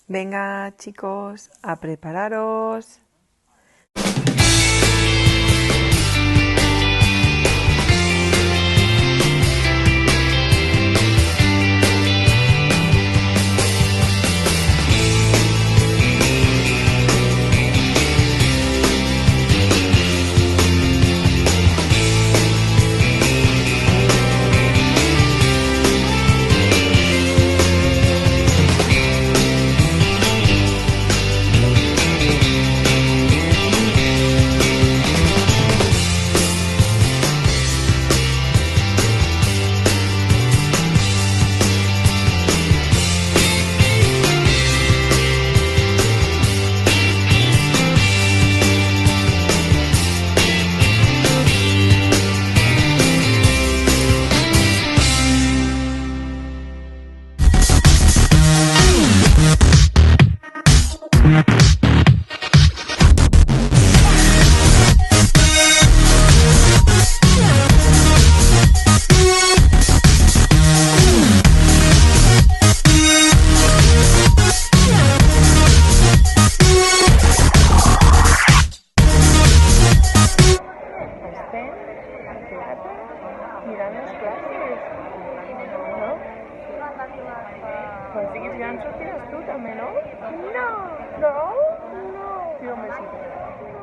Venga, chicos, a prepararos. Mirant les classes, no? Quan siguis gran sortiràs tu també, no? No! No? No! Sí, home, sí.